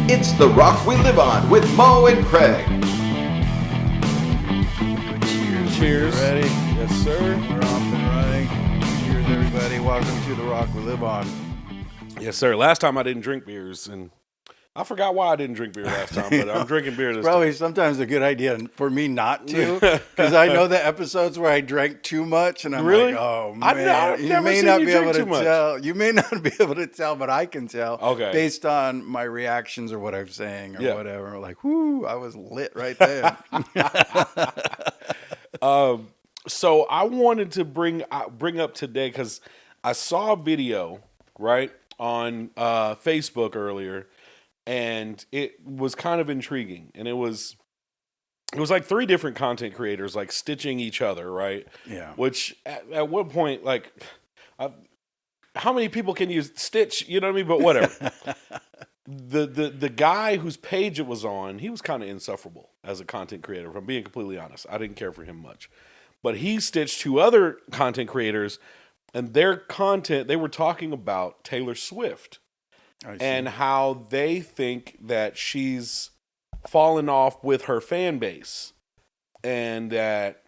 It's The Rock We Live On with Mo and Craig. Cheers. Cheers. Ready? Yes, sir. We're off and running. Cheers, everybody. Welcome to The Rock We Live On. Yes, sir. Last time I didn't drink beers, and I forgot why I didn't drink beer last time, but I'm drinking beer this Probably time. sometimes a good idea for me not to, because I know the episodes where I drank too much, and I'm Really? like, oh I've man, you never may seen not you be drink able to too much. tell. You may not be able to tell, but I can tell. Okay. Based on my reactions or what I'm saying or Yeah. whatever. Like, whoo, I was lit right there. So I wanted to bring up today because I saw a video right on Facebook earlier, and it was kind of intriguing, and it was like three different content creators like stitching each other, right? Yeah. Which at one point, like, how many people can you stitch? You know what I mean? But whatever. The guy whose page it was on, he was kind of insufferable as a content creator. If I'm being completely honest, I didn't care for him much. But he stitched two other content creators, and their content, they were talking about Taylor Swift and how they think that she's fallen off with her fan base and that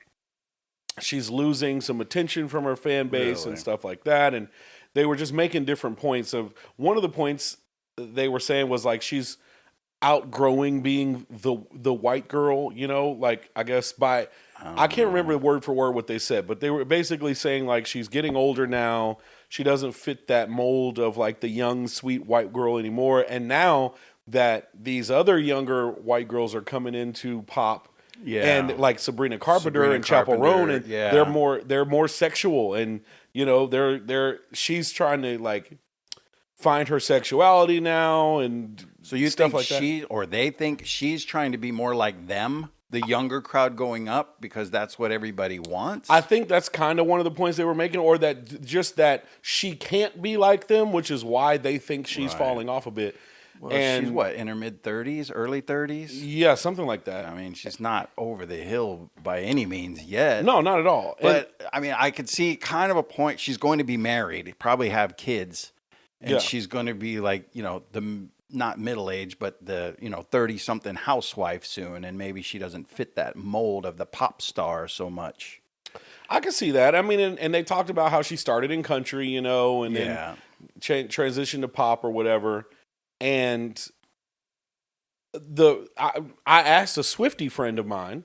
she's losing some attention from her fan base and stuff like that. And they were just making different points of, one of the points they were saying was like she's outgrowing being the white girl, you know, like I guess by I can't remember word for word what they said, but they were basically saying like she's getting older now. She doesn't fit that mold of like the young, sweet white girl anymore. And now that these other younger white girls are coming into pop, and like Sabrina Carpenter and Chappell Roan, and they're more sexual, and you know she's trying to like find her sexuality now, and so you stuff think like that. they think she's trying to be more like them, the younger crowd going up, because that's what everybody wants? I think that's kind of one of the points they were making, or that just that she can't be like them, which is why they think she's falling off a bit. Well, and she's what, in her mid-30s, early 30s? Yeah, something like that. I mean, she's not over the hill by any means yet. No, not at all. But, I mean, I could see kind of a point. She's going to be married, probably have kids, and she's going to be like, you know, not middle-aged, but the, 30-something housewife soon, and maybe she doesn't fit that mold of the pop star so much. I can see that. I mean, and they talked about how she started in country, and then transitioned to pop or whatever. And I asked a Swiftie friend of mine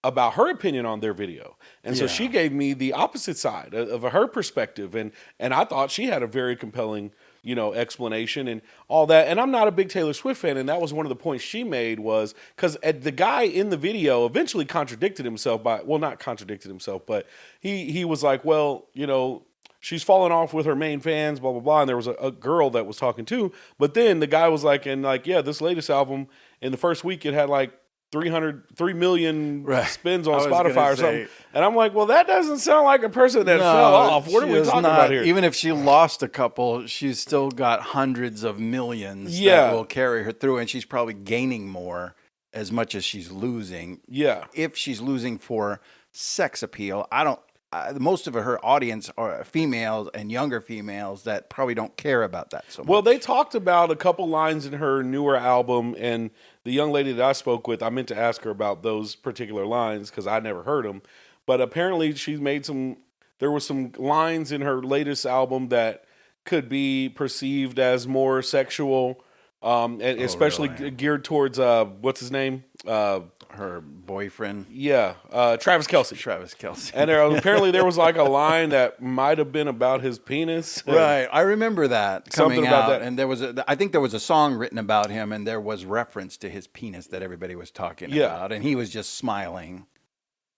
about her opinion on their video. And so she gave me the opposite side of her perspective. And I thought she had a very compelling, explanation and all that. And I'm not a big Taylor Swift fan. And that was one of the points she made, was because the guy in the video eventually contradicted himself not contradicted himself, but he was like, well, she's falling off with her main fans, blah, blah, blah. And there was a girl that was talking too. But then the guy was like, this latest album, in the first week, it had like 3 million spins on Spotify or something. And I'm like, well, that doesn't sound like a person that fell off. What are we talking about here? Even if she lost a couple, she's still got hundreds of millions that will carry her through. And she's probably gaining more as much as she's losing. Yeah. If she's losing for sex appeal, most of her audience are females and younger females that probably don't care about that so much. Well, they talked about a couple lines in her newer album, and the young lady that I spoke with, I meant to ask her about those particular lines because I never heard them. But apparently she's made there were some lines in her latest album that could be perceived as more sexual, and especially geared towards, what's his name? Her boyfriend. Yeah, Travis Kelce. And apparently there was like a line that might have been about his penis. Right, I remember that coming Something about out. that. And I think there was a song written about him, and there was reference to his penis that everybody was talking about, and he was just smiling.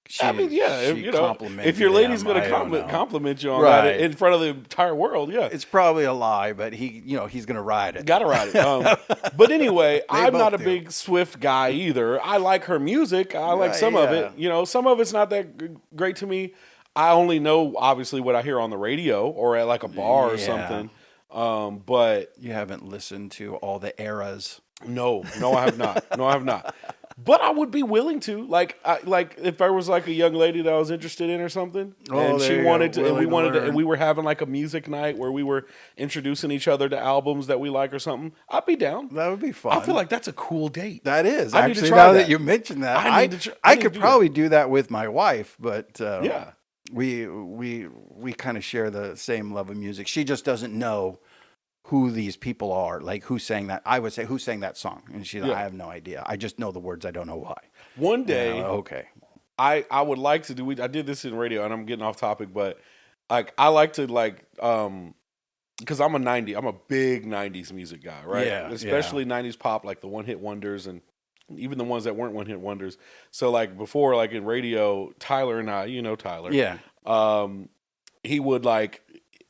If your lady's going to compliment you on that in front of the entire world, it's probably a lie, but he's going to ride it. Got to ride it. But anyway, I'm not a big Swift guy either. I like her music. I like some of it. Some of it's not that great to me. I only know obviously what I hear on the radio or at like a bar or something. But you haven't listened to all the eras. No, I have not. But I would be willing to, like if there was like a young lady that I was interested in or something, and she wanted to, and we wanted to, and we were having like a music night where we were introducing each other to albums that we like or something, I'd be down. That would be fun. I feel like that's a cool date. That is. I need to Actually, try now that. that you mentioned that, I could probably do that with my wife, but yeah. we kind of share the same love of music. She just doesn't know who these people are, like who sang that. I would say, who sang that song? And she's like, I have no idea. I just know the words. I don't know why. One day, okay. I would like to do. I did this in radio, and I'm getting off topic, but like I like to because I'm a big '90s music guy, right? Yeah, especially '90s pop, like the one hit wonders, and even the ones that weren't one hit wonders. So like before, like in radio, Tyler and I, you know Tyler, he would like.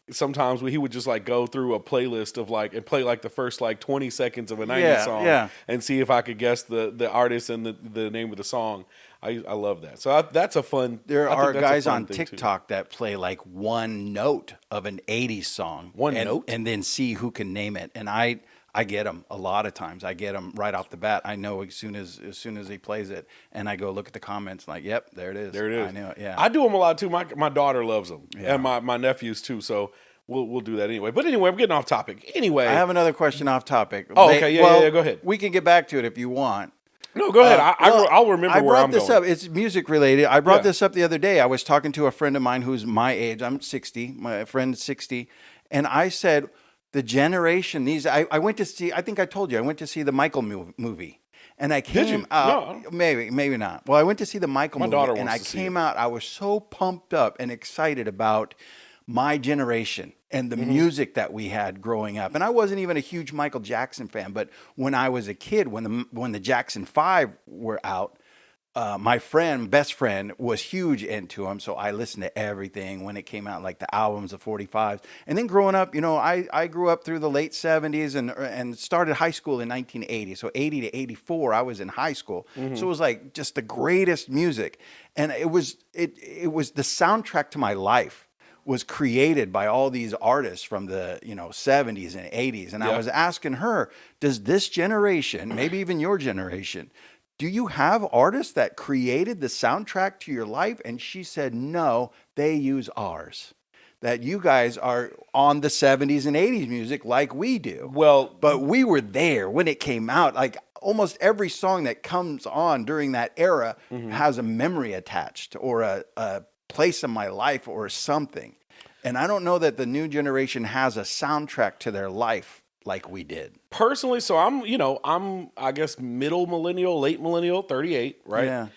Sometimes he would just like go through a playlist of like and play like the first like 20 seconds of a 90s song and see if I could guess the artist and the name of the song. I love that. So that's a fun. There are guys on TikTok that play like one note of an 80s song. One note? And then see who can name it. And I get them a lot of times. I get them right off the bat. I know as soon as he plays it, and I go look at the comments like, yep, there it is. There it is. I know it. Yeah, I do them a lot too. My daughter loves them, and my nephews too. So we'll do that anyway. But anyway, I'm getting off topic. Anyway, I have another question off topic. Oh, okay, yeah. Go ahead. We can get back to it if you want. No, go ahead. I'll remember where I'm going. I brought this up. It's music related. I brought this up the other day. I was talking to a friend of mine who's my age. I'm 60. My friend's 60, and I said, the generation, I went to see, I think I told you, I went to see the Michael movie. And I came out, no. maybe not. Well, I went to see the Michael movie, and I came out, I was so pumped up and excited about my generation and the music that we had growing up. And I wasn't even a huge Michael Jackson fan, but when I was a kid, when the Jackson 5 were out, my best friend, was huge into him, so I listened to everything when it came out, like the albums, the 45s. And then growing up, I grew up through the late 70s and started high school in 1980. So 80 to 84, I was in high school. So it was like just the greatest music. And it was the soundtrack to my life was created by all these artists from the 70s and 80s. And I was asking her, does this generation, maybe even your generation, do you have artists that created the soundtrack to your life? And she said, no, they use ours. That you guys are on the 70s and 80s music like we do. Well, but we were there when it came out. Like almost every song that comes on during that era has a memory attached or a place in my life or something. And I don't know that the new generation has a soundtrack to their life like we did. Personally, so I'm I guess middle millennial, late millennial, 38, right? Yeah.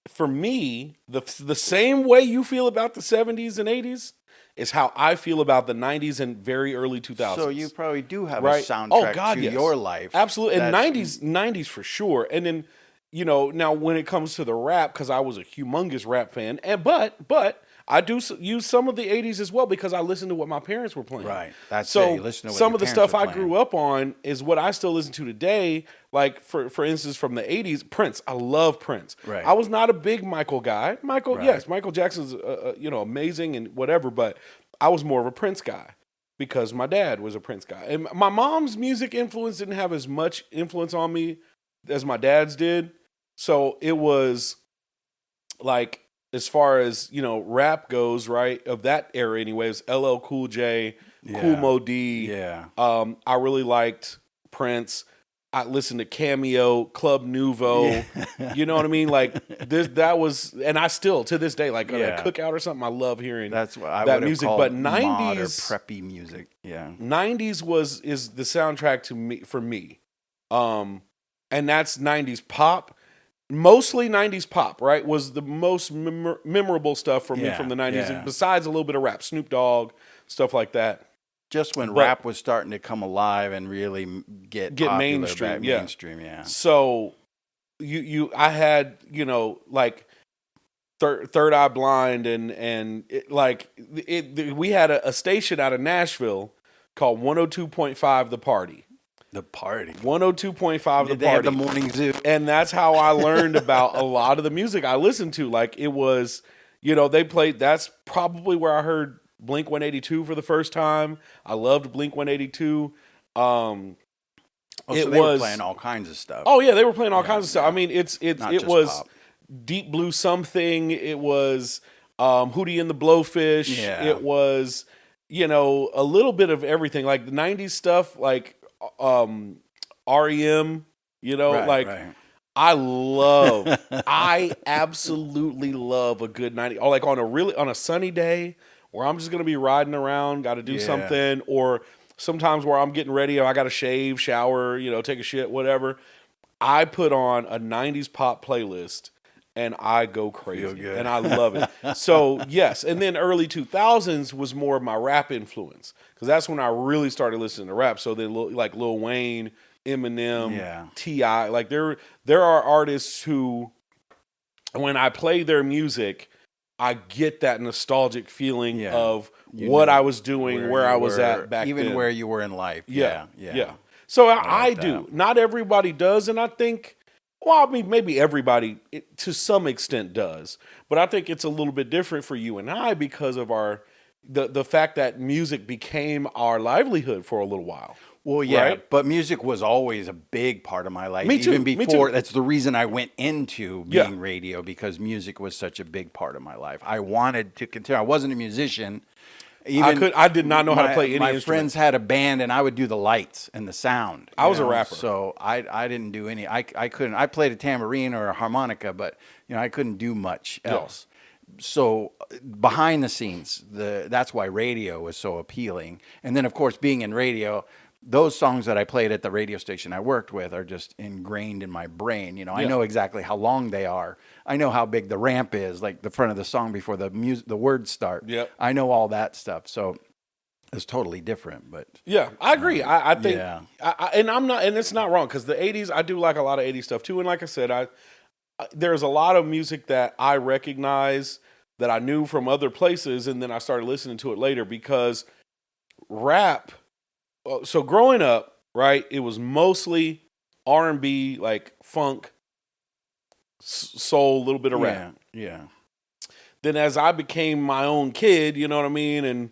For me, the same way you feel about the 70s and 80s is how I feel about the 90s and very early 2000s. So you probably do have a soundtrack to your life. Absolutely. And 90s for sure. And then, now when it comes to the rap, because I was a humongous rap fan, but I do use some of the 80s as well because I listened to what my parents were playing. Right. That's so it. You listen to what some your of the parents stuff were I playing. grew up on is what I still listen to today. Like for instance, from the 80s, Prince. I love Prince. Right. I was not a big Michael guy. Michael Jackson's amazing and whatever, but I was more of a Prince guy because my dad was a Prince guy. And my mom's music influence didn't have as much influence on me as my dad's did. So it was like, as far as, rap goes, right, of that era anyways, LL Cool J, Kool Moe Dee. Yeah. I really liked Prince. I listened to Cameo, Club Nouveau. You know what I mean? Like that was, and I still to this day, like on a cookout or something, I love hearing that's what I that would music. Called But mod or 90s preppy music. Yeah. 90s is the soundtrack for me. And that's 90s pop. Mostly 90s pop, right, was the most memorable stuff for me from the 90s, besides a little bit of rap, Snoop Dogg, stuff like that. Just when rap was starting to come alive and really get mainstream, mainstream, yeah. So I had, like Third Eye Blind and we had a station out of Nashville called 102.5 The Party. The Party. 102.5 The They Party. had the morning zoo. And that's how I learned about a lot of the music I listened to. Like it was, they played, that's probably where I heard Blink 182 for the first time. I loved Blink 182. Oh, so they were playing all kinds of stuff. Oh yeah, they were playing all kinds of stuff. I mean, it was pop. Deep Blue something. It was Hootie and the Blowfish. Yeah. It was, you know, a little bit of everything, like the '90s stuff, like REM. You know, Right. I absolutely love a good 90s, or like on a sunny day where I'm just gonna be riding around, got to do something, or sometimes where I'm getting ready, I got to shave, shower, you know, take a shit, whatever. I put on a 90s pop playlist and I go crazy and I love it. So yes, and then early 2000s was more of my rap influence, because that's when I really started listening to rap. So then like Lil Wayne, Eminem, T.I., like there are artists who, when I play their music, I get that nostalgic feeling of what I was doing, where I was at back then. Even where you were in life. Yeah. So I do. Not everybody does, and I think, well, I mean, maybe everybody to some extent does, but I think it's a little bit different for you and I because of the fact that music became our livelihood for a little while. Well, yeah, right? But music was always a big part of my life. Me too. Even before, Me too. That's the reason I went into being radio, because music was such a big part of my life. I wanted to continue. I wasn't a musician. I did not know how to play any my instrument. friends had a band, and I would do the lights and the sound. I was a rapper, so I didn't do any. I couldn't. I played a tambourine or a harmonica, but I couldn't do much else. So behind the scenes, that's why radio was so appealing. And then, of course, being in radio, those songs that I played at the radio station I worked with are just ingrained in my brain. I know exactly how long they are. I know how big the ramp is, like the front of the song before the words start. Yep. I know all that stuff. So it's totally different. But yeah, I agree. I think, and I'm not, and it's not wrong, because the '80s, I do like a lot of '80s stuff too. And like I said, there's a lot of music that I recognize that I knew from other places, and then I started listening to it later, because rap. So growing up, right, it was mostly R&B, like funk, soul, a little bit of rap. Yeah. Then as I became my own kid, you know what I mean, and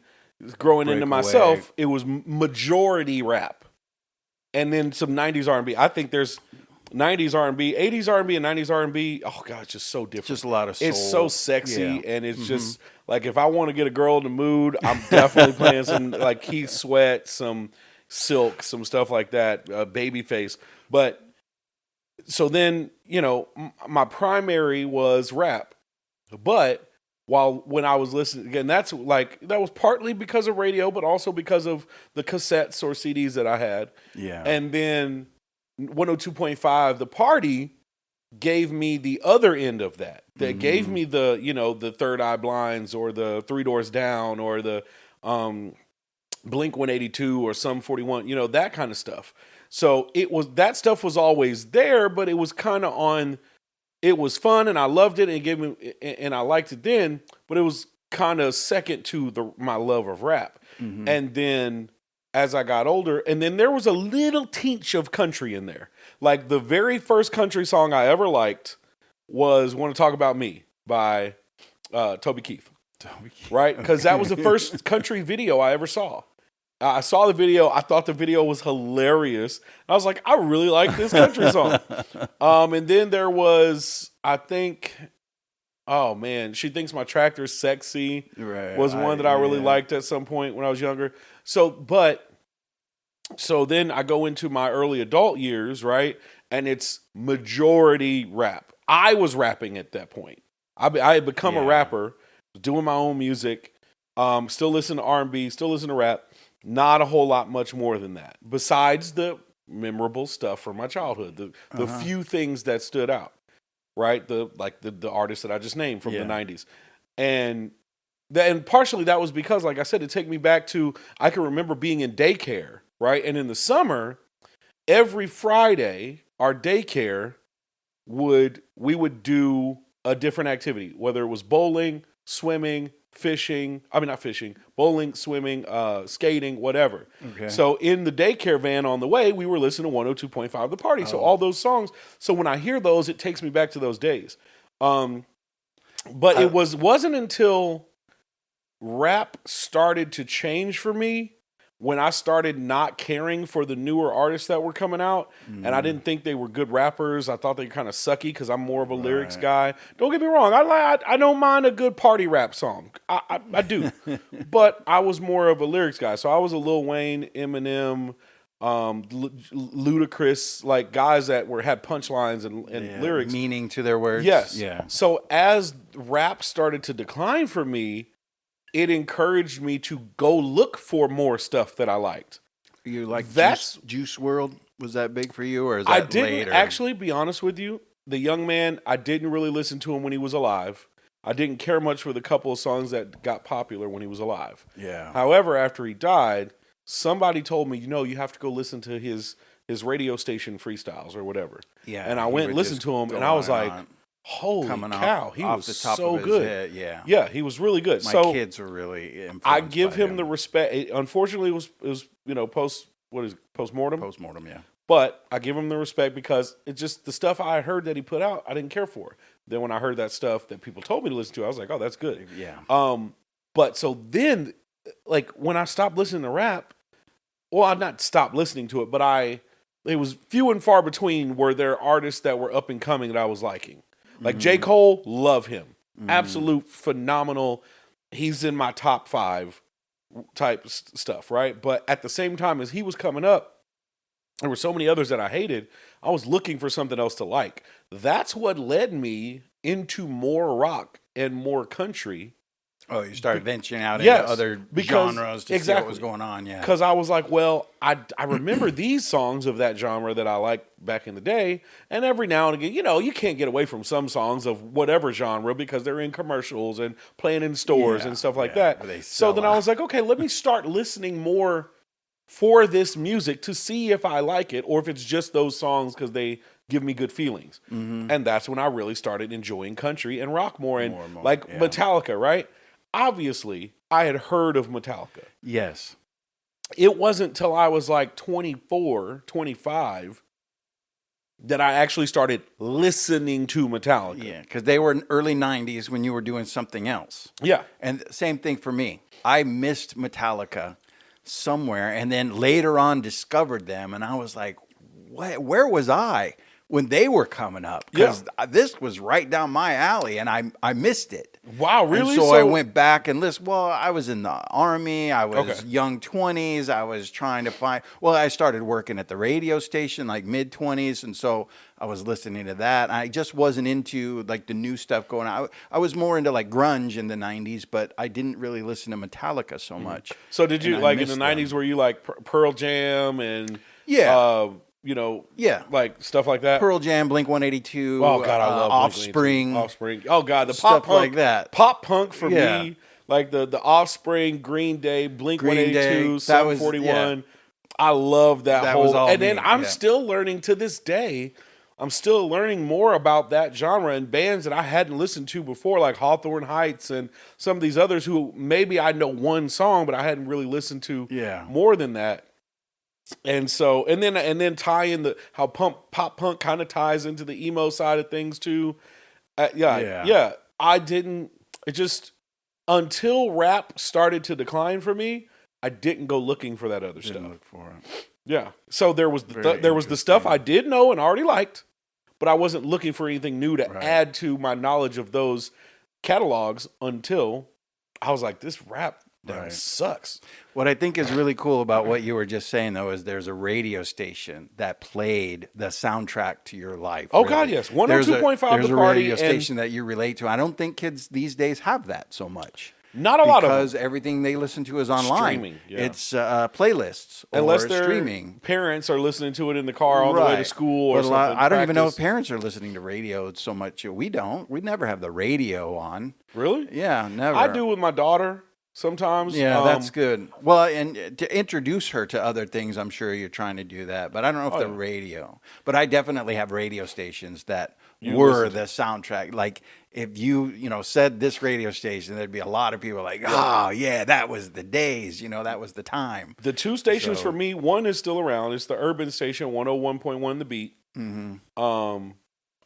growing into myself, it was majority rap. And then some 90s R&B. I think there's 90s R&B, 80s R&B, and 90s R&B. Oh, God, it's just so different. Just a lot of soul. It's so sexy, and it's just, like, if I want to get a girl in the mood, I'm definitely playing some, like, Keith Sweat, some Silk, some stuff like that, Babyface. But, so then, my primary was rap. But when I was listening, again, that was partly because of radio, but also because of the cassettes or CDs that I had. Yeah. And then 102.5, The Party, gave me the other end of that. That gave me the Third Eye Blinds, or the Three Doors Down, or the Blink 182, or Sum 41, that kind of stuff. So that stuff was always there, but it was kind of it was fun, and I loved it, and it gave me, and I liked it then, but it was kind of second to my love of rap. And then as I got older, and then there was a little tinge of country in there. Like, the very first country song I ever liked was "Want to Talk About Me" by Toby Keith. Right? Because that was the first country video I ever saw. I saw the video. I thought the video was hilarious. I was like, I really like this country song. And then there was, I think, oh man, She Thinks My Tractor's Sexy was one that I really liked at some point when I was younger. So then I go into my early adult years, right? And it's majority rap. I was rapping at that point. I had become a rapper, doing my own music, still listen to R&B, still listen to rap. Not a whole lot much more than that, besides the memorable stuff from my childhood, the few things that stood out, right? The artists that I just named from the 90s. And partially that was because, like I said, it took me back to, I can remember being in daycare, right? And in the summer, every Friday, our daycare we would do a different activity, whether it was bowling, swimming, bowling, swimming, skating, whatever. Okay. So in the daycare van on the way, we were listening to 102.5 The Party. So all those songs. So when I hear those, it takes me back to those days. But it wasn't until rap started to change for me when I started not caring for the newer artists that were coming out, and I didn't think they were good rappers. I thought they were kind of sucky because I'm more of a lyrics guy. Don't get me wrong. I don't mind a good party rap song. I do. But I was more of a lyrics guy. So I was a Lil Wayne, Eminem, Ludacris, like guys that had punchlines and lyrics. Meaning to their words. Yes. Yeah. So as rap started to decline for me, it encouraged me to go look for more stuff that I liked. You like Juice World? Was that big for you, or is that I didn't later? actually, be honest with you. The young man, I didn't really listen to him when he was alive. I didn't care much for the couple of songs that got popular when he was alive. Yeah. However, after he died, somebody told me, you have to go listen to his radio station freestyles or whatever. Yeah. And I went and listened to him, and I was like, holy cow, he was so good. Yeah. Yeah, he was really good. My so kids were really influenced I give by him the respect. Unfortunately, it was postmortem. Postmortem, yeah. But I give him the respect because it's just the stuff I heard that he put out, I didn't care for. Then when I heard that stuff that people told me to listen to, I was like, oh, that's good. Yeah. But so then, like, when I stopped listening to rap, well, I not stopped listening to it, but it was few and far between were there artists that were up and coming that I was liking. Like J. Cole, love him. Absolute phenomenal. He's in my top 5 type stuff, right? But at the same time as he was coming up, there were so many others that I hated. I was looking for something else to like. That's what led me into more rock and more country. Oh, you started venturing out into other genres to see what was going on, yeah. Because I was like, well, I remember these songs of that genre that I liked back in the day, and every now and again, you can't get away from some songs of whatever genre because they're in commercials and playing in stores and stuff like that. So then I was like, okay, let me start listening more for this music to see if I like it or if it's just those songs because they give me good feelings. And that's when I really started enjoying country and rock more. And Metallica, right? Obviously, I had heard of Metallica. Yes. It wasn't till I was like 24, 25 that I actually started listening to Metallica. Yeah, because they were in early 90s when you were doing something else. Yeah. And same thing for me. I missed Metallica somewhere and then later on discovered them. And I was like, where was I when they were coming up? Because this was right down my alley and I missed it. Wow, really? And so I went back and listened. Well, I was in the Army. I was young 20s. I was trying to find. Well, I started working at the radio station like mid 20s, and so I was listening to that. I just wasn't into like the new stuff going on. I was more into like grunge in the 90s, but I didn't really listen to Metallica so much. So did you like in the 90s? Were you like Pearl Jam and like stuff like that? Pearl Jam, Blink 182. Oh God, I love Offspring. Offspring. Oh God, the Stuff pop punk like that. Pop punk for me, like the Offspring, Green Day, Blink 182, Sum 41. I love that whole. And then I'm still learning to this day. I'm still learning more about that genre and bands that I hadn't listened to before, like Hawthorne Heights and some of these others who maybe I know one song, but I hadn't really listened to more than that. And so, and then tie in how pop punk kind of ties into the emo side of things too. I didn't. It just until rap started to decline for me, I didn't go looking for that other stuff. Look for it. Yeah. So there was the stuff I did know and already liked, but I wasn't looking for anything new to add to my knowledge of those catalogs until I was like, this rap sucks. What I think is really cool about what you were just saying, though, is there's a radio station that played the soundtrack to your life. Oh, really. God, yes. 102.5 The Party. There's a radio station that you relate to. I don't think kids these days have that so much. Not a lot of them. Because everything they listen to is online. Streaming, It's playlists Unless or their streaming. Parents are listening to it in the car on the way to school or something. I don't even know if parents are listening to radio so much. We don't. We never have the radio on. Really? Yeah, never. I do with my daughter sometimes. Yeah, that's good. Well, and to introduce her to other things, I'm sure you're trying to do that. But I don't know if the radio. But I definitely have radio stations that were the soundtrack. Like if you said this radio station, there'd be a lot of people like, oh yeah, that was the days. That was the time. The two stations for me, one is still around. It's the urban station, 101.1 The Beat. Mm-hmm.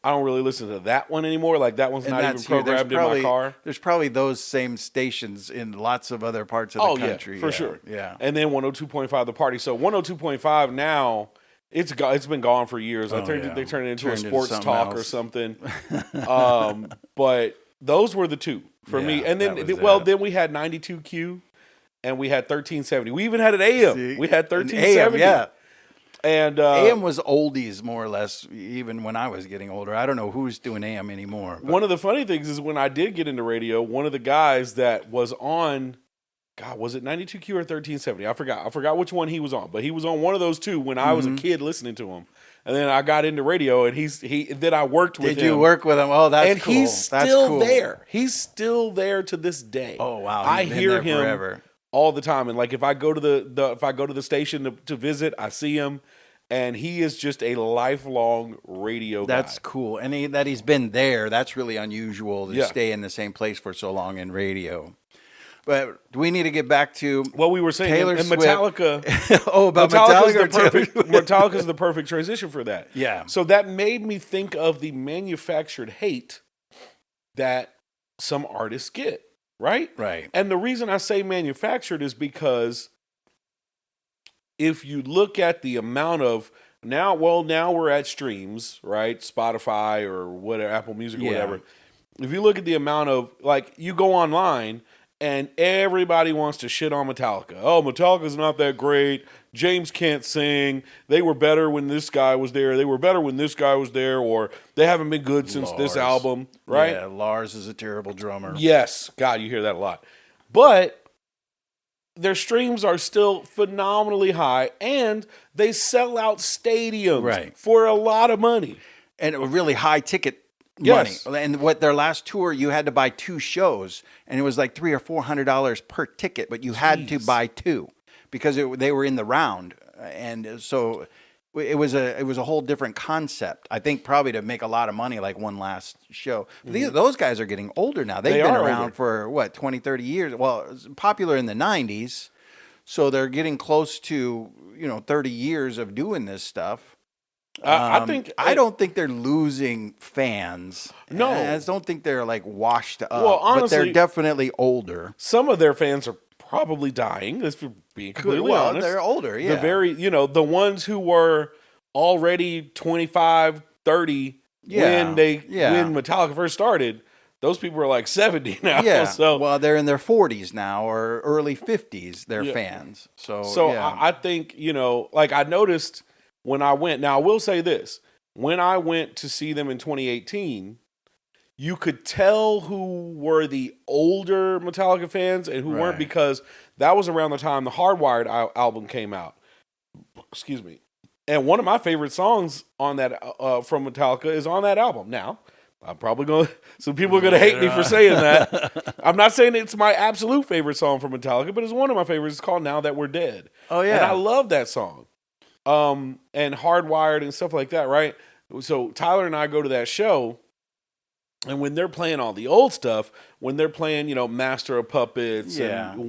I don't really listen to that one anymore. Like that one's And not even that's here. programmed in my car. There's probably those same stations in lots of other parts of the country. Yeah, for sure. Yeah. And then 102.5 The Party. So 102.5 now, it's been gone for years. They turned it into a sports talk or something. But those were the two for me. And then then we had 92Q and we had 1370. We even had an AM. We had 1370. AM, And AM was oldies more or less, even when I was getting older. I don't know who's doing AM anymore. But. One of the funny things is when I did get into radio, one of the guys that was on, God, was it 92Q or 1370? I forgot which one he was on, but he was on one of those two when I was a kid listening to him. And then I got into radio, and then I worked with him. Did you work with him? Oh, that's cool. And he's still there. He's still there to this day. Oh wow, I hear him forever. All the time. And like if I go to the station to visit, I see him. And he is just a lifelong radio guy. That's cool. And that he's been there, that's really unusual to stay in the same place for so long in radio. But we need to get back to what we were saying. Taylor and Swift. Metallica. About Metallica. Metallica's the perfect transition for that. Yeah. So that made me think of the manufactured hate that some artists get, right? Right. And the reason I say manufactured is because if you look at the amount of now we're at streams, right? Spotify or whatever, Apple Music or whatever. If you look at the amount of, like, you go online and everybody wants to shit on Metallica. Oh, Metallica's not that great. James can't sing. They were better when this guy was there. They were better when this guy was there. Or they haven't been good since this album, right? Yeah, Lars is a terrible drummer. Yes. God, you hear that a lot. But their streams are still phenomenally high, and they sell out stadiums for a lot of money. And a really high ticket money. And what their last tour, you had to buy 2 shows, and it was like $300 or $400 per ticket, but you had to buy 2 because they were in the round, and so it was a whole different concept. I think probably to make a lot of money, like one last show. Those guys are getting older now. They've been around for what 20, 30 years. Well, it was popular in the 90s, so they're getting close to 30 years of doing this stuff. I don't think they're losing fans. No, I don't think they're like washed up. Well, honestly, but they're definitely older. Some of their fans are probably dying. Let's be completely honest. They're older. Yeah, the ones who were already 25, 30 when Metallica first started. Those people are like 70 now. Yeah. So they're in their 40s now or early 50s. They're fans. I think like I noticed. When I went, now I will say this, when I went to see them in 2018, you could tell who were the older Metallica fans and who weren't, because that was around the time the Hardwired album came out. Excuse me. And one of my favorite songs on that from Metallica is on that album. Now, I'm probably going to, some people are going to hate me for saying that. I'm not saying it's my absolute favorite song from Metallica, but it's one of my favorites. It's called Now That We're Dead. Oh, yeah. And I love that song. And Hardwired and stuff like that, right? So Tyler and I go to that show, and when they're playing all the old stuff, when they're playing, Master of Puppets and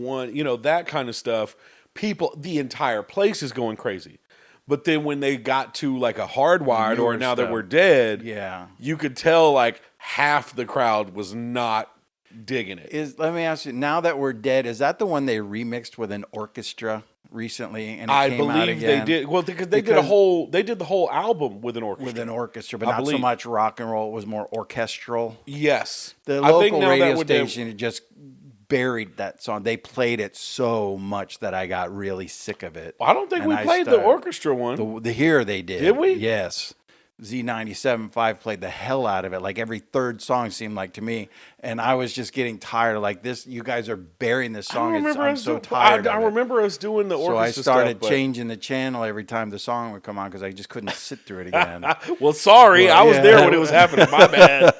that kind of stuff, the entire place is going crazy. But then when they got to like a Hardwired or Now That We're Dead, you could tell like half the crowd was not digging it. Let me ask you, Now That We're Dead, is that the one they remixed with an orchestra recently? And I believe they did. Well, because they did the whole album with an orchestra. But not so much rock and roll. It was more orchestral. Yes. The local radio station just buried that song. They played it so much that I got really sick of it. I don't think we played the orchestra one. Here they did. Did we? Yes. Z97.5 played the hell out of it. Like every third song seemed like to me. And I was just getting tired of like this. You guys are burying this song. I'm so tired. I remember us doing the orchestra stuff. So I started changing the channel every time the song would come on because I just couldn't sit through it again. Well, sorry. I was there when it was happening. My bad.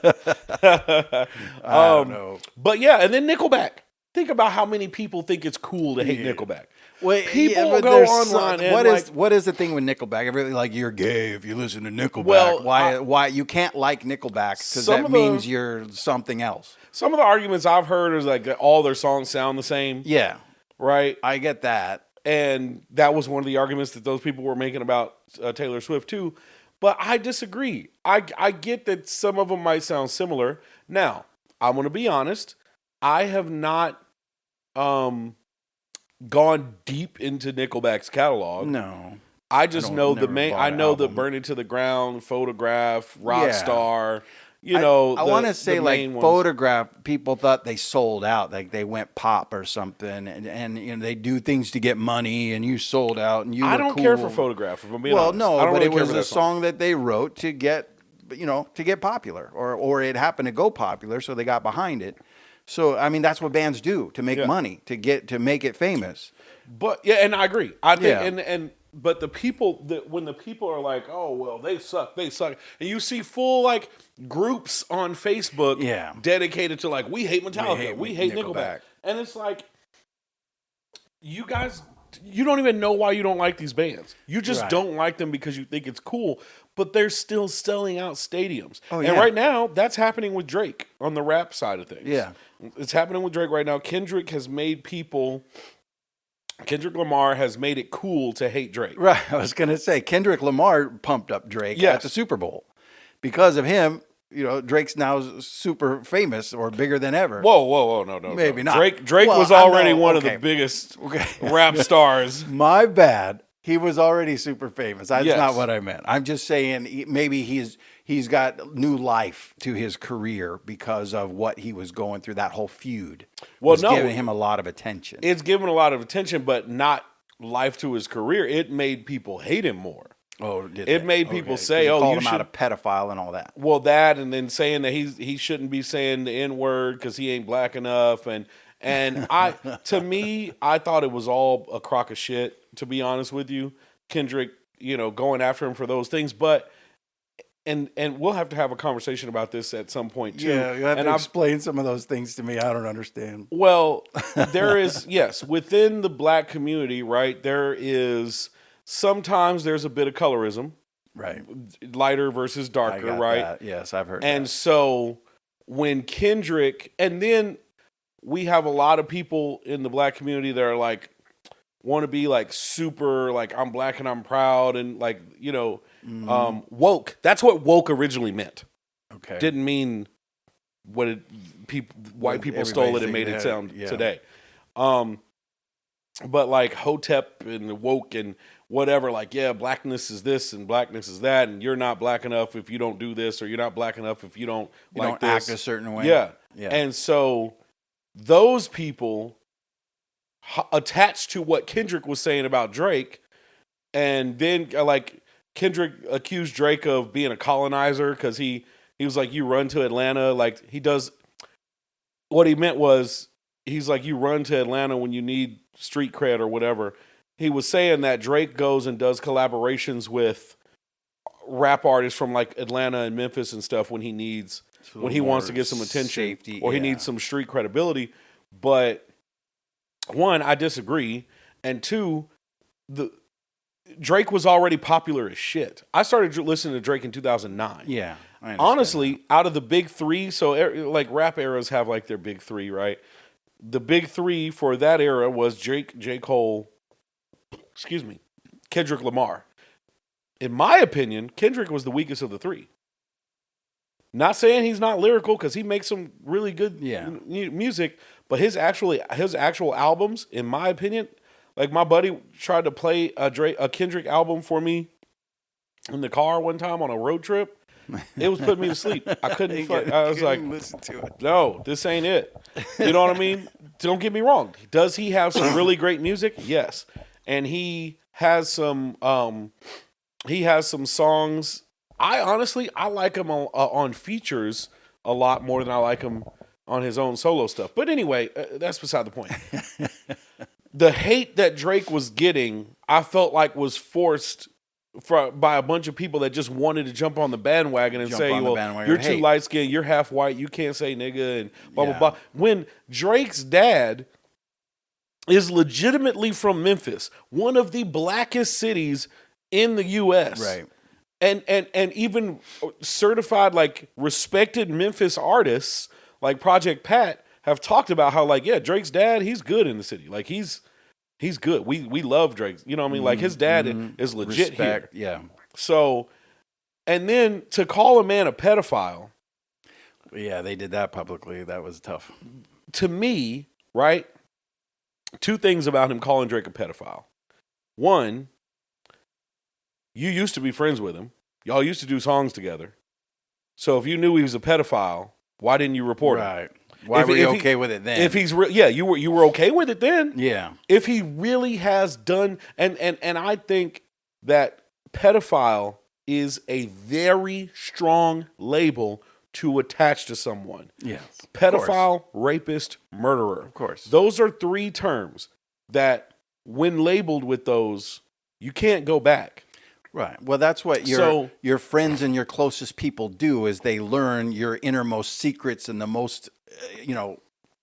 I don't know. But yeah, and then Nickelback. Think about how many people think it's cool to hate Nickelback. Well, people go online and what is the thing with Nickelback? Everybody's like, you're gay if you listen to Nickelback. Well, why you can't like Nickelback because that means you're something else. Some of the arguments I've heard is like that all their songs sound the same. Yeah, right. I get that, and that was one of the arguments that those people were making about Taylor Swift too. But I disagree. I get that some of them might sound similar. Now, I'm going to be honest. I have not gone deep into Nickelback's catalog. No. I just know the main. I know the album. Burn It to the Ground, Photograph, Yeah. Rockstar. I want to say like ones. Photograph, people thought they sold out, like they went pop or something, and you know they do things to get money, and you sold out, and you. I were don't cool. care for Photograph. If I'm being honest. No, I don't but really it care was for a that song that they wrote to get, to get popular, or it happened to go popular, so they got behind it. So I mean, that's what bands do to make money, to make it famous. But yeah, and I agree. I think Yeah. but the people when the people are like, oh well, they suck, and you see full like groups on Facebook, dedicated to like we hate Metallica, we hate Nickelback, and it's like you guys, you don't even know why you don't like these bands. You just don't like them because you think it's cool, but they're still selling out stadiums. And right now, that's happening with Drake on the rap side of things. Yeah, it's happening with Drake right now. Kendrick Lamar has made it cool to hate Drake. Right. I was going to say Kendrick Lamar pumped up Drake at the Super Bowl. Because of him, Drake's now super famous or bigger than ever. Whoa, no. Maybe not. Drake was already one of the biggest rap stars. My bad. He was already super famous. That's not what I meant. I'm just saying maybe he's got new life to his career because of what he was going through. That whole feud was giving him a lot of attention. It's given a lot of attention, but not life to his career. It made people hate him more. Oh, did it made people say, "Oh, you him should out a pedophile and all that." Well, that, and then saying that he shouldn't be saying the N-word because he ain't black enough, and to me, I thought it was all a crock of shit. To be honest with you, Kendrick, going after him for those things, but and we'll have to have a conversation about this at some point too. Yeah, you have to explain some of those things to me. I don't understand. Well, there is within the black community, right? Sometimes there's a bit of colorism, right? Lighter versus darker, right? That. Yes, I've heard. And that. So when Kendrick, and then we have a lot of people in the black community that are like, want to be like super, like I'm black and I'm proud, and like woke. That's what woke originally meant. Okay, didn't mean what white people stole it and made it sound today. But like Hotep and woke and whatever, like, blackness is this and blackness is that, and you're not black enough if you don't do this, or you're not black enough if you don't act a certain way. Yeah. And so those people attached to what Kendrick was saying about Drake, and then like Kendrick accused Drake of being a colonizer because he was like, you run to Atlanta, like he does. What he meant was, he's like, you run to Atlanta when you need street cred or whatever. He was saying that Drake goes and does collaborations with rap artists from like Atlanta and Memphis and stuff when he wants to get some attention, or he needs some street credibility. But one, I disagree, and two, Drake was already popular as shit. I started listening to Drake in 2009. Yeah, honestly, out of the big three, so like rap eras have like their big three, right? The big three for that era was Drake, J. Cole, Kendrick Lamar. In my opinion, Kendrick was the weakest of the three. Not saying he's not lyrical, because he makes some really good music, but his actual albums, in my opinion, like my buddy tried to play a Kendrick album for me in the car one time on a road trip. It was putting me to sleep. I couldn't. I was like, listen to it. No, this ain't it. You know what I mean? Don't get me wrong. Does he have some really great music? Yes, and he has some. He has some songs. I like him on features a lot more than I like him on his own solo stuff. But anyway, that's beside the point. The hate that Drake was getting, I felt like was forced by a bunch of people that just wanted to jump on the bandwagon and say, well, you're too light-skinned, you're half white, you can't say nigga, and blah, blah, blah. When Drake's dad is legitimately from Memphis, one of the blackest cities in the U.S., right? And even certified, like, respected Memphis artists like Project Pat have talked about how, like, Drake's dad, he's good in the city. Like, he's good. We love Drake. You know what I mean? Like, his dad is legit here. Yeah. So And then to call a man a pedophile. Yeah, they did that publicly. That was tough. To me, right? Two things about him calling Drake a pedophile. One, you used to be friends with him. Y'all used to do songs together. So if you knew he was a pedophile, why didn't you report him? Right. Why were you okay with it then? If he's you were okay with it then. Yeah. If he really has done, and I think that pedophile is a very strong label to attach to someone. Yes. Pedophile, rapist, murderer. Of course. Those are three terms that, when labeled with those, you can't go back. Right. Well, that's what your friends and your closest people do, is they learn your innermost secrets and the most,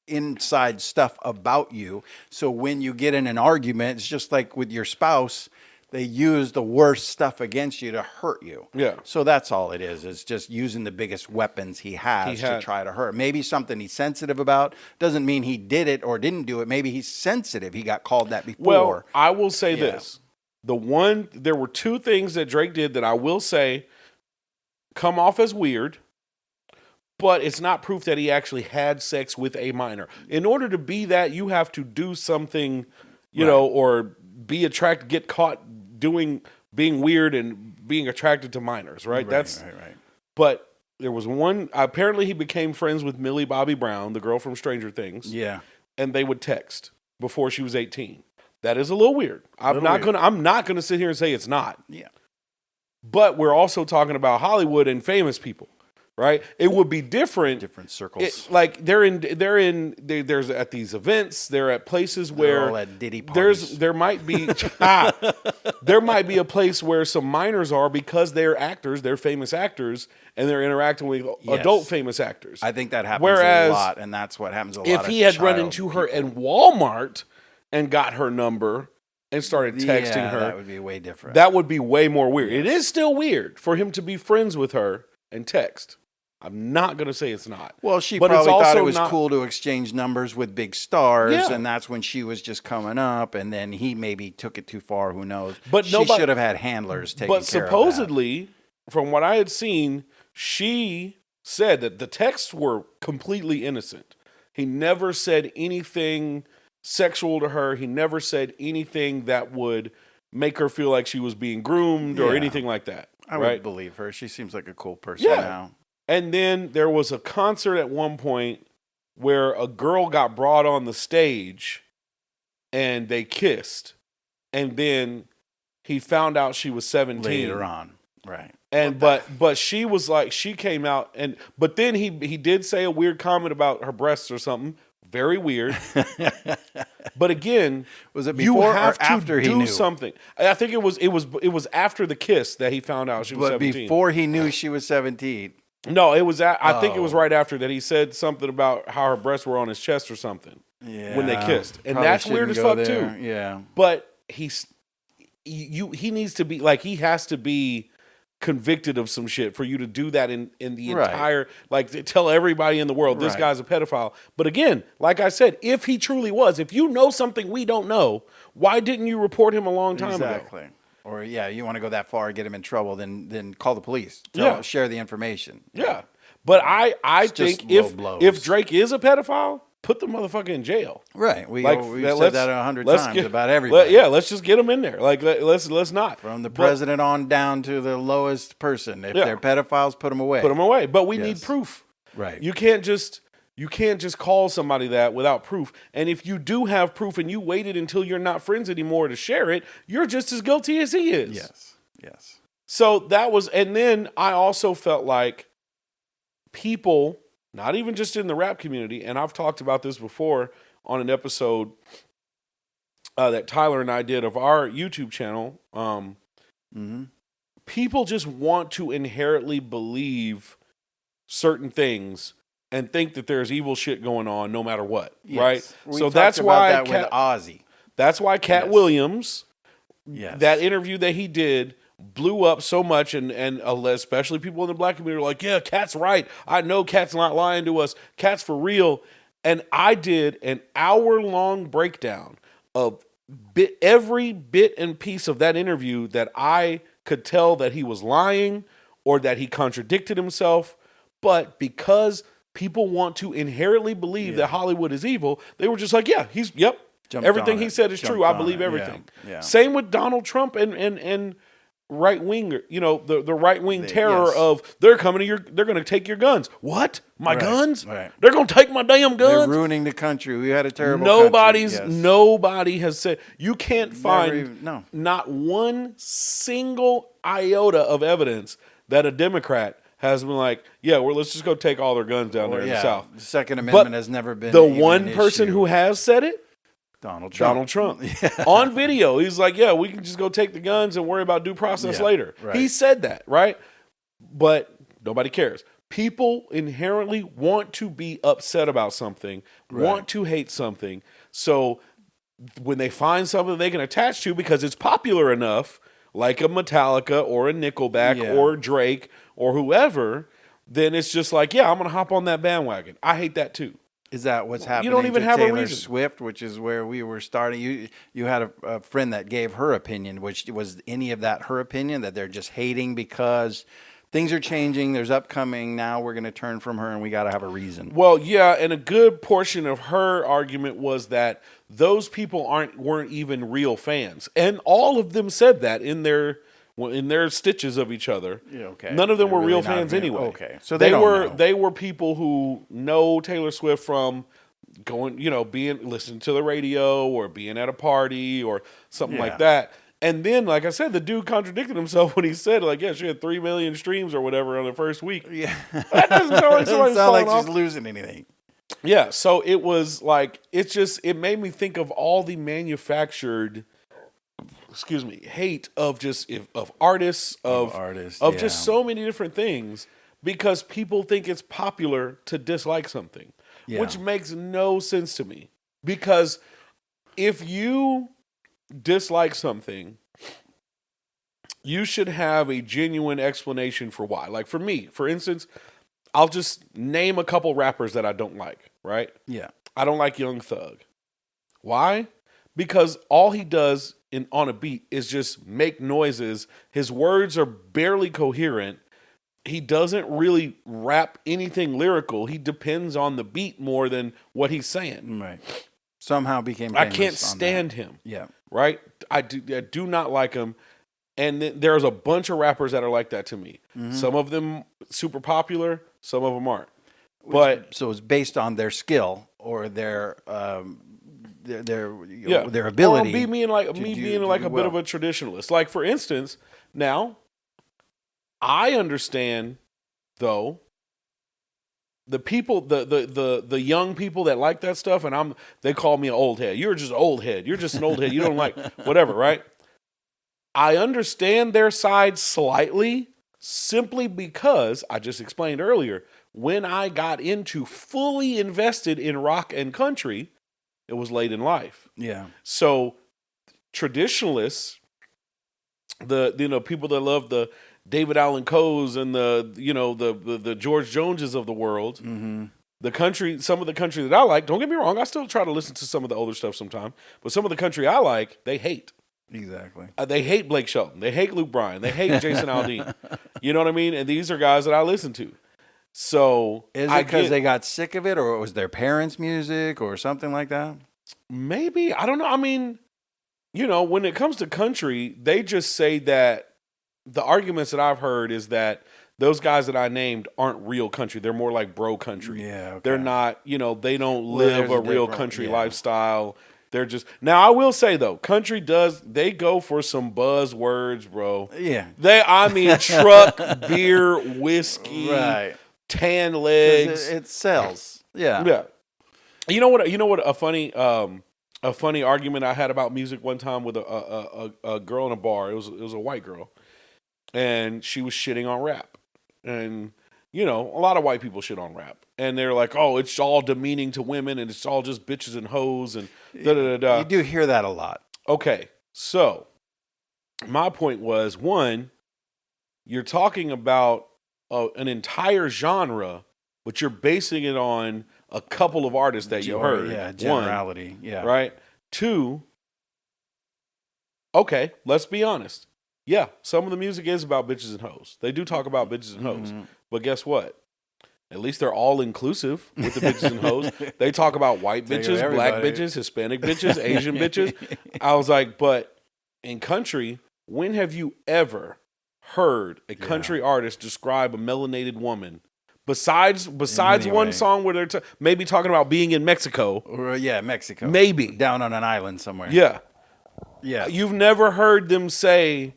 inside stuff about you. So when you get in an argument, it's just like with your spouse, they use the worst stuff against you to hurt you. Yeah. So that's all it is. It's just using the biggest weapons he has to try to hurt. Maybe something he's sensitive about. Doesn't mean he did it or didn't do it. Maybe he's sensitive. He got called that before. Well, I will say this. There were two things that Drake did that I will say come off as weird, but it's not proof that he actually had sex with a minor. In order to be that, you have to do something, or be attracted, get caught being weird and being attracted to minors, right? Right. But there was one, apparently he became friends with Millie Bobby Brown, the girl from Stranger Things. Yeah. And they would text before she was 18. That is a little weird. I'm not gonna sit here and say it's not. Yeah. But we're also talking about Hollywood and famous people, right? It would be different circles. There's at these events, they're at places where all at Diddy parties. there might be a place where some minors are because they're actors, they're famous actors, and they're interacting with adult famous actors. I think that happens a lot, and that's what happens a lot. If he had run into her in Walmart and got her number and started texting her, that would be way different. That would be way more weird. It is still weird for him to be friends with her and text. I'm not going to say it's not. Well, she probably thought it was cool to exchange numbers with big stars, and that's when she was just coming up, and then he maybe took it too far, who knows. But she should have had handlers taking care of that. But supposedly, from what I had seen, she said that the texts were completely innocent. He never said anything sexual to her. He never said anything that would make her feel like she was being groomed or anything like that. I would believe her. She seems like a cool person now. And then there was a concert at one point where a girl got brought on the stage and they kissed. And then he found out she was 17. Later on. Right. And but she was like, she came out but then he did say a weird comment about her breasts or something. Very weird. But again, was it before or after he knew something? I think it was after the kiss that he found out she was 17. But before he knew she was 17. No, it was. I think it was right after that. He said something about how her breasts were on his chest or something. Yeah, when they kissed, and that's weird as fuck too. Yeah, but he needs to be like, he has to be convicted of some shit for you to do that in the entire, like, to tell everybody in the world this guy's a pedophile. But again, like I said, if he truly was, if you know something we don't know, why didn't you report him a long time ago? Exactly. Or you want to go that far, get him in trouble, then call the police. Share the information. Yeah, but I think if Drake is a pedophile, put the motherfucker in jail. Right. We've said that 100 times about everybody. Let's just get them in there. Like let's not. From the president on down to the lowest person. If they're pedophiles, put them away. Put them away. But we need proof. Right. You can't just call somebody that without proof. And if you do have proof and you waited until you're not friends anymore to share it, you're just as guilty as he is. Yes. So that was, and then I also felt like people, not even just in the rap community, and I've talked about this before on an episode that Tyler and I did of our YouTube channel. People just want to inherently believe certain things and think that there's evil shit going on no matter what, right? So that's why with Ozzy. That's why Cat Williams, that interview that he did, blew up so much, and especially people in the black community are like, yeah, Cat's right. I know Cat's not lying to us. Cat's for real. And I did an hour-long breakdown of every bit and piece of that interview that I could tell that he was lying or that he contradicted himself. But because people want to inherently believe that Hollywood is evil, they were just like, yeah, everything he said is true. I believe everything. Yeah. Same with Donald Trump and right winger, the right wing terror of they're coming to they're going to take your guns. What? My guns? Right. They're going to take my damn guns. They're ruining the country. We had a terrible Nobody has said you can't find not one single iota of evidence that a Democrat has been like, yeah, well, let's just go take all their guns down there in the South. The Second Amendment has never been the one person issue. who has said it. Donald Trump. On video. He's like, yeah, we can just go take the guns and worry about due process later. Right. He said that, right? But nobody cares. People inherently want to be upset about something, want to hate something. So when they find something they can attach to because it's popular enough, like a Metallica or a Nickelback or Drake or whoever, then it's just like, yeah, I'm going to hop on that bandwagon. I hate that too. Is that what's happening? You don't even to have Taylor a reason. Swift, which is where we were starting. You had a friend that gave her opinion, which was any of that her opinion, that they're just hating because things are changing. There's upcoming. Now we're going to turn from her and we got to have a reason. Well, yeah, and a good portion of her argument was that those people weren't even real fans. And all of them said that in their stitches of each other. Yeah, okay. None of them They're were really real not fans real. anyway. Okay. So they were people who know Taylor Swift from going, listening to the radio or being at a party or something like that. And then, like I said, the dude contradicted himself when he said, like, yeah, she had 3 million streams or whatever on the first week. Yeah. That doesn't sound like somebody's falling off. She's losing anything. Yeah, so it was like, it made me think of all the manufactured, hate of of artists, of just so many different things because people think it's popular to dislike something, which makes no sense to me. Because if you dislike something, you should have a genuine explanation for why. Like for me, for instance, I'll just name a couple rappers that I don't like, right? Yeah. I don't like Young Thug. Why? Because all he does on a beat is just make noises. His words are barely coherent. He doesn't really rap anything lyrical. He depends on the beat more than what he's saying. Right. Somehow became I famous can't on stand that. him. Yeah. Right? I do not like him. And there's a bunch of rappers that are like that to me. Mm-hmm. Some of them super popular, some of them aren't. So it's based on their skill or their ability. Or being a bit of a traditionalist. Like for instance, now I understand though the people, the young people that like that stuff, and they call me an old head. You're just an old head. You're just an old head. You don't like whatever, right? I understand their side slightly simply because I just explained earlier, when I got into fully invested in rock and country, it was late in life. Yeah. So traditionalists, the people that love the David Allan Coes and the George Joneses of the world, the country, some of the country that I like, don't get me wrong, I still try to listen to some of the older stuff sometimes, but some of the country I like, they hate. Exactly. They hate Blake Shelton. They hate Luke Bryan. They hate Jason Aldean. You know what I mean? And these are guys that I listen to. So is it because they got sick of it, or it was their parents' music, or something like that? Maybe. I don't know. I mean, when it comes to country, they just say that the arguments that I've heard is that those guys that I named aren't real country. They're more like bro country. Yeah. Okay. They're not. They don't live a real country lifestyle. They're just now. I will say though, country they go for some buzzwords, bro. Yeah. Truck, beer, whiskey, right. tan legs. It sells. Yeah. Yeah. You know what? A funny argument I had about music one time with a girl in a bar. It was a white girl, and she was shitting on rap, and a lot of white people shit on rap. And they're like, oh, it's all demeaning to women and it's all just bitches and hoes and da-da-da-da. You do hear that a lot. Okay, so my point was, one, you're talking about an entire genre, but you're basing it on a couple of artists that you heard. Yeah, generality. One, right? Two, okay, let's be honest. Yeah, some of the music is about bitches and hoes. They do talk about bitches and hoes. But guess what? At least they're all inclusive with the bitches and hoes. They talk about white bitches, black bitches, Hispanic bitches, Asian bitches. I was like, but in country, when have you ever heard a country artist describe a melanated woman besides one song where they're maybe talking about being in Mexico? Or, Mexico. Maybe. Down on an island somewhere. Yeah. Yeah. You've never heard them say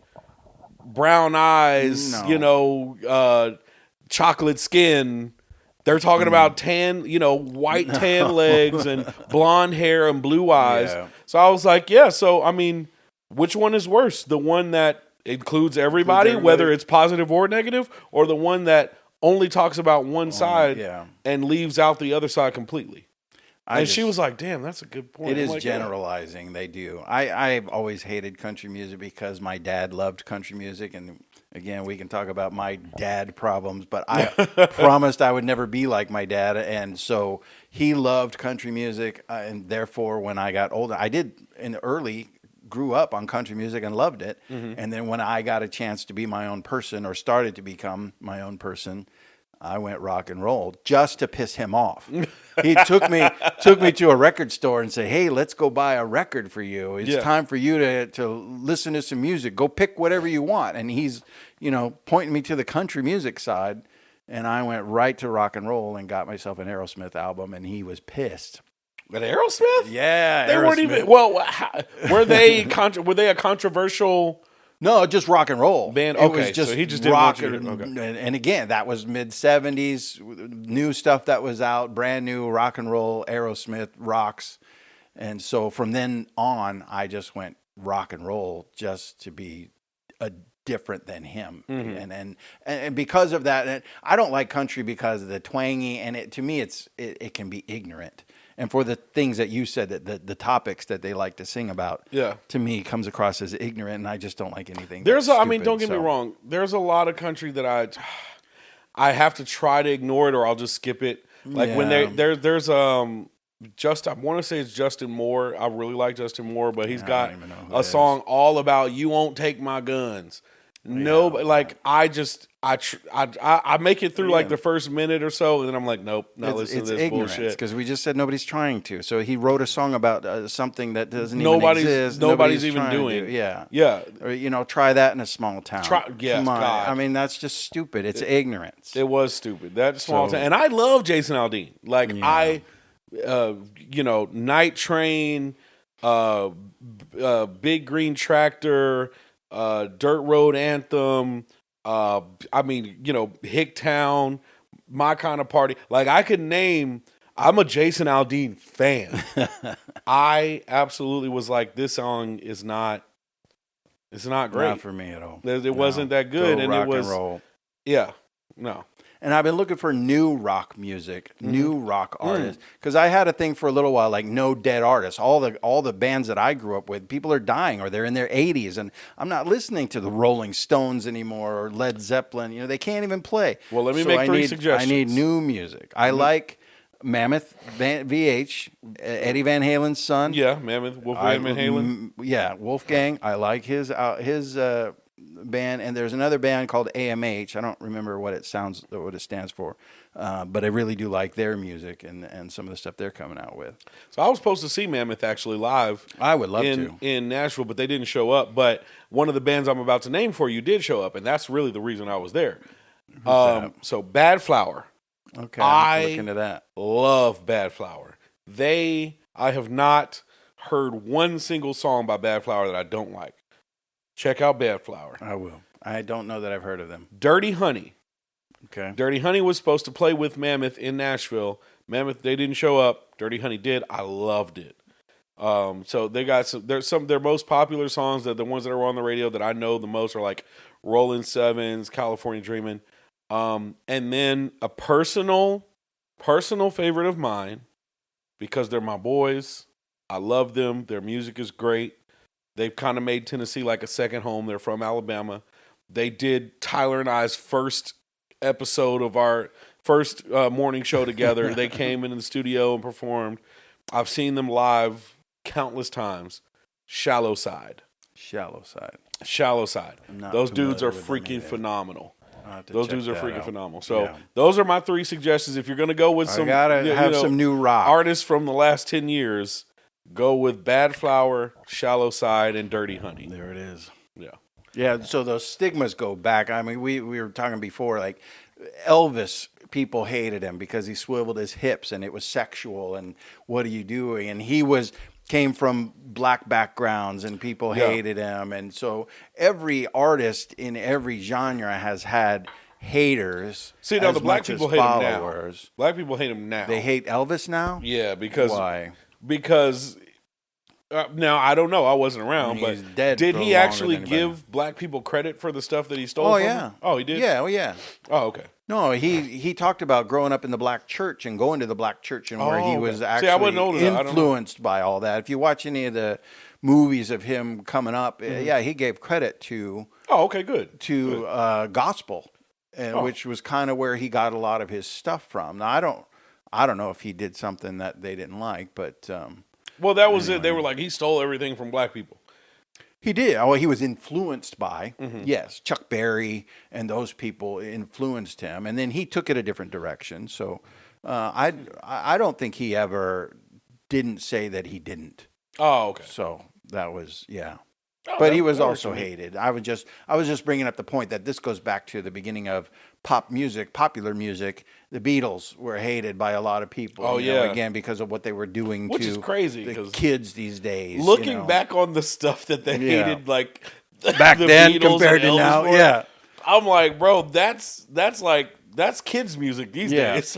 brown eyes, chocolate skin. They're talking about tan, white tan legs and blonde hair and blue eyes. Yeah. So I was like, so, I mean, which one is worse? The one that includes everybody, whether it's positive or negative, or the one that only talks about one side and leaves out the other side completely? She was like, damn, that's a good point. It is generalizing. They do. I've always hated country music because my dad loved country music. And again, we can talk about my dad problems, but I promised I would never be like my dad. And so he loved country music. And therefore, when I got older, I did grew up on country music and loved it. Mm-hmm. And then when I got a chance to be my own person or started to become my own person, I went rock and roll just to piss him off. He took me to a record store and said, "Hey, let's go buy a record for you. It's time for you to listen to some music. Go pick whatever you want." And he's, pointing me to the country music side, and I went right to rock and roll and got myself an Aerosmith album, and he was pissed. An Aerosmith? Yeah, they weren't even. Well, were they a controversial? No, just rock and roll band. Okay, it was just so he just didn't rock. And again, that was mid-70s, new stuff that was out, brand new rock and roll, Aerosmith rocks. And so from then on, I just went rock and roll just to be different than him. Mm-hmm. And because of that, and I don't like country because of the twangy, and to me, it can be ignorant. And for the things that you said, that the topics that they like to sing about, to me comes across as ignorant, and I just don't like anything. Don't get me wrong. There's a lot of country that I have to try to ignore it, or I'll just skip it. Like when there's I want to say it's Justin Moore. I really like Justin Moore, but he's got a song all about "You Won't Take My Guns." No, like I make it through like the first minute or so, and then I'm like, nope, not listening to this bullshit. Because we just said nobody's trying to. So he wrote a song about something that doesn't even exist. Nobody's even doing. Yeah. Or try that in a small town. Come on. God. I mean, that's just stupid. It's ignorance. It was stupid. That small town, and I love Jason Aldean. Like Night Train, Big Green Tractor. Dirt Road Anthem, Hicktown, My Kind of Party. Like I'm a Jason Aldean fan. I absolutely was like, this song it's not great. Not for me at all. It wasn't that good. And it was, and roll. No. And I've been looking for new rock music, new rock artists, because I had a thing for a little while, like no dead artists. All the bands that I grew up with, people are dying or they're in their 80s, and I'm not listening to the Rolling Stones anymore or Led Zeppelin. They can't even play. Well, let me make three suggestions. I need new music. I like Mammoth VH, Eddie Van Halen's son. Yeah, Mammoth, Wolfgang Van Halen. Yeah, Wolfgang. I like his band, and there's another band called AMH. I don't remember what it stands for, but I really do like their music and some of the stuff they're coming out with. So I was supposed to see Mammoth actually live. I would love to in Nashville, but they didn't show up. But one of the bands I'm about to name for you did show up, and that's really the reason I was there. So Bad Flower. Okay, I'll look into that. Love Bad Flower. I have not heard one single song by Bad Flower that I don't like. Check out Bad Flower. I will. I don't know that I've heard of them. Dirty Honey. Okay. Dirty Honey was supposed to play with Mammoth in Nashville. Mammoth, they didn't show up. Dirty Honey did. I loved it. So they got their most popular songs, that the ones that are on the radio that I know the most are like Rolling Sevens, California Dreamin'. And then a personal favorite of mine, because they're my boys. I love them. Their music is great. They've kind of made Tennessee like a second home. They're from Alabama. They did Tyler and I's first episode of our first morning show together. They came into the studio and performed. I've seen them live countless times. Shallow Side. Shallow Side. Shallow Side. not Those dudes are familiar with any freaking of them. phenomenal. I'll have to Those check dudes are that freaking out. phenomenal. So Yeah. those are my 3 suggestions. If you're going to go with some, gotta have some new rock. artists from the last 10 years, go with Bad Flower, Shallow Side, and Dirty Honey. There it is. Yeah. Yeah, so those stigmas go back. I mean, we were talking before, like Elvis, people hated him because he swiveled his hips and it was sexual and what are you doing? And he came from black backgrounds and people hated him. And so every artist in every genre has had haters. See, now as the black much as people hate him now. followers. Black people hate him now. They hate Elvis now? Yeah, because Why? Because now I don't know. I wasn't around, I mean, but he's dead did for he longer actually than anybody. give black people credit for the stuff that he stole? Oh from yeah. them? Oh, he did. Yeah. Oh yeah. Oh, okay. No, he talked about growing up in the black church and going to the black church and where he okay. was See, I actually wouldn't know that. I don't know. influenced by all that. If you watch any of the movies of him coming up, yeah, he gave credit to Oh, okay, good. gospel, which was kind of where he got a lot of his stuff from. Now I don't know if he did something that they didn't like, but Well, that was it. They were like, he stole everything from black people. he did. Oh, he was influenced by, yes, Chuck Berry and those people influenced him, and then he took it a different direction. So I don't think he ever didn't say that he didn't. Oh, okay. So that was Oh, but he was that works also for me. hated. I was just bringing up the point that this goes back to the beginning of popular music. The Beatles were hated by a lot of people. Oh, you know, yeah. again because of what they were doing Which to is crazy, the 'cause kids these days. Looking back on the stuff that they Yeah. hated, like back the then Beatles compared and to Elvis now, for it, yeah. I'm like, bro, that's kids' music these Yeah. days.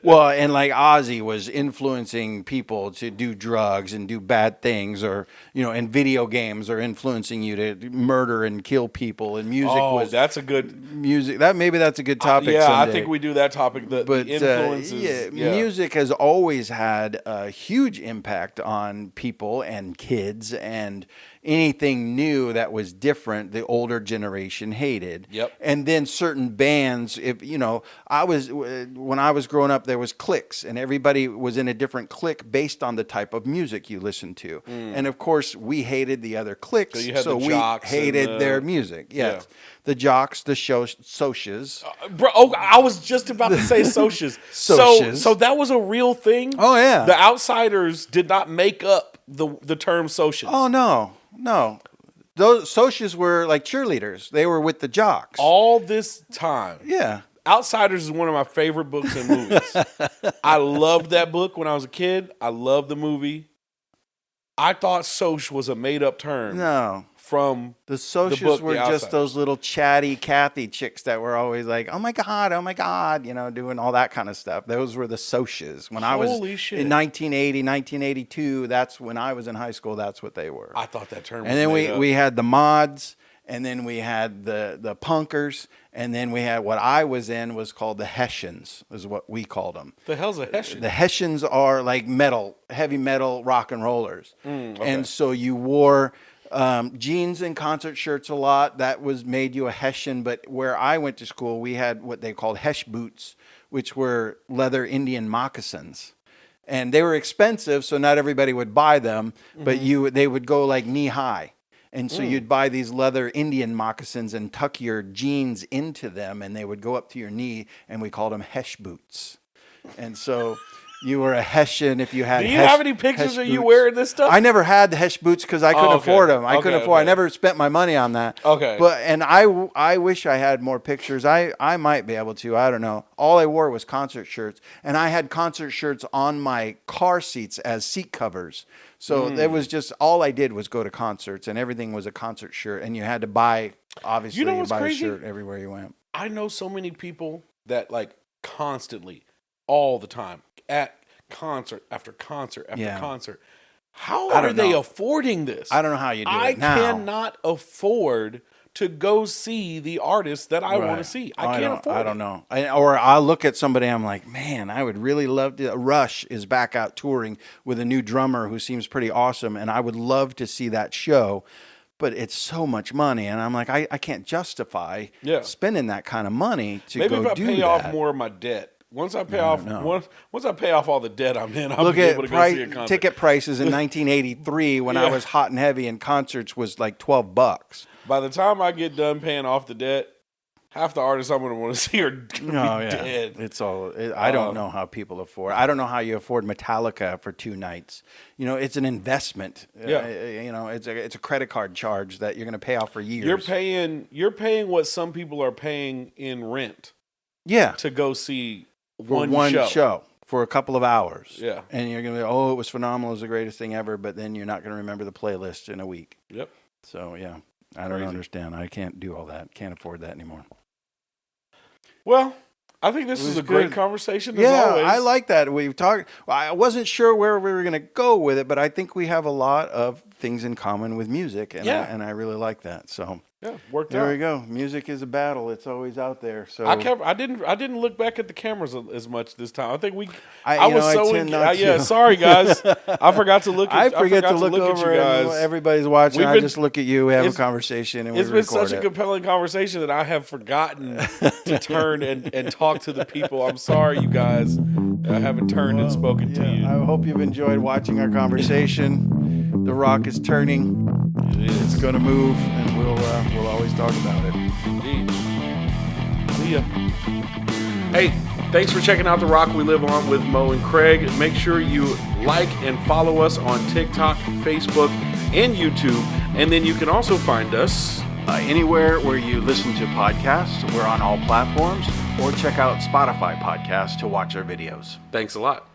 Well, and like Ozzy was influencing people to do drugs and do bad things, or and video games are influencing you to murder and kill people. And music was that's a good music. Maybe that's a good topic. yeah, someday. I think we do that topic. The influences. Music has always had a huge impact on people and kids, and anything new that was different, the older generation hated. Yep. And then certain bands, when I was growing up, there was cliques, and everybody was in a different clique based on the type of music you listened to. And of course, we hated the other cliques, So you had the we jocks hated and their music. Yes. Yeah. The jocks, the socias. Bro, I was just about to say socias. Socias. So that was a real thing. Oh, yeah. The outsiders did not make up the term socias. Oh, no. Those socias were like cheerleaders. They were with the jocks. All this time. Yeah. Outsiders is one of my favorite books and movies. I loved that book when I was a kid. I loved the movie. I thought soc was a made-up term. No. From The socias book, were The just Outsiders. those little chatty Kathy chicks that were always like, oh my God, doing all that kind of stuff. Those were the socias. When I was Holy shit. in 1980, 1982, that's when I was in high school, that's what they were. I thought that term was And then made up. we had the mods, and then we had the punkers, and then we had what I was in was called the Hessians, is what we called them. The hell's a Hessian? The Hessians are like heavy metal rock and rollers. okay. And so you wore jeans and concert shirts a lot. That made you a Hessian. But where I went to school, we had what they called Hesh boots, which were leather Indian moccasins. And they were expensive, so not everybody would buy them, but they would go like knee high. And so you'd buy these leather Indian moccasins and tuck your jeans into them, and they would go up to your knee, and we called them Hesh boots. And so you were a Hessian if you had Do you have any pictures of you wearing this stuff? I never had the Hesh boots because I couldn't afford them. I couldn't afford. okay. I never spent my money on that. Okay. And I wish I had more pictures. I might be able to. I don't know. All I wore was concert shirts, and I had concert shirts on my car seats as seat covers. So it was just all I did was go to concerts, and everything was a concert shirt, and you had to buy. Obviously, You know what's buy crazy? a shirt everywhere you went. I know so many people that like constantly, all the time, at concert after concert after Yeah. concert. How I are don't they know. affording this? I don't know how you do I it now. cannot afford to go see the artist that I want to Right. see. I can't afford it. I don't know. Or I'll look at somebody, I'm like, man, I would really love to. Rush is back out touring with a new drummer who seems pretty awesome, and I would love to see that show. But it's so much money, and I'm like, I can't justify Yeah. spending that kind of money to Maybe go if I do pay that. off more of my debt, Once I pay off all the debt I'm in, I'll Look be at able to go see a concert. ticket prices in 1983 when I was hot and heavy and concerts was like $12. By the time I get done paying off the debt, half the artists I'm going to want to see are going to be dead. It's all. I don't know how people afford. I don't know how you afford Metallica for 2 nights. You know, it's an investment. Yeah. You know, it's a credit card charge that you're going to pay off for years. You're paying what some people are paying in rent. Yeah. To go see one show for a couple of hours. Yeah. And you're going to be, oh, it was phenomenal. It was the greatest thing ever. But then you're not going to remember the playlist in a week. Yep. So, yeah. I don't understand. I can't do all that. Can't afford that anymore. Well, I think this is a great conversation as always. I like that. We've talked. I wasn't sure where we were going to go with it, but I think we have a lot of things in common with music, and I really like that. So worked out. There we go. Music is a battle. It's always out there. So I didn't look back at the cameras as much this time. I think sorry guys. I forgot to look. I forget to look over at you guys. And everybody's watching. I just look at you. We have a conversation, and it's been such a compelling conversation that I have forgotten to turn and talk to the people. I'm sorry, you guys. I haven't turned and spoken to you. I hope you've enjoyed watching our conversation. The rock is turning. It's going to move, and we'll always talk about it. Indeed. See ya. Hey, thanks for checking out The Rock We Live On with Mo and Craig. Make sure you like and follow us on TikTok, Facebook, and YouTube. And then you can also find us anywhere where you listen to podcasts. We're on all platforms, or check out Spotify podcasts to watch our videos. Thanks a lot.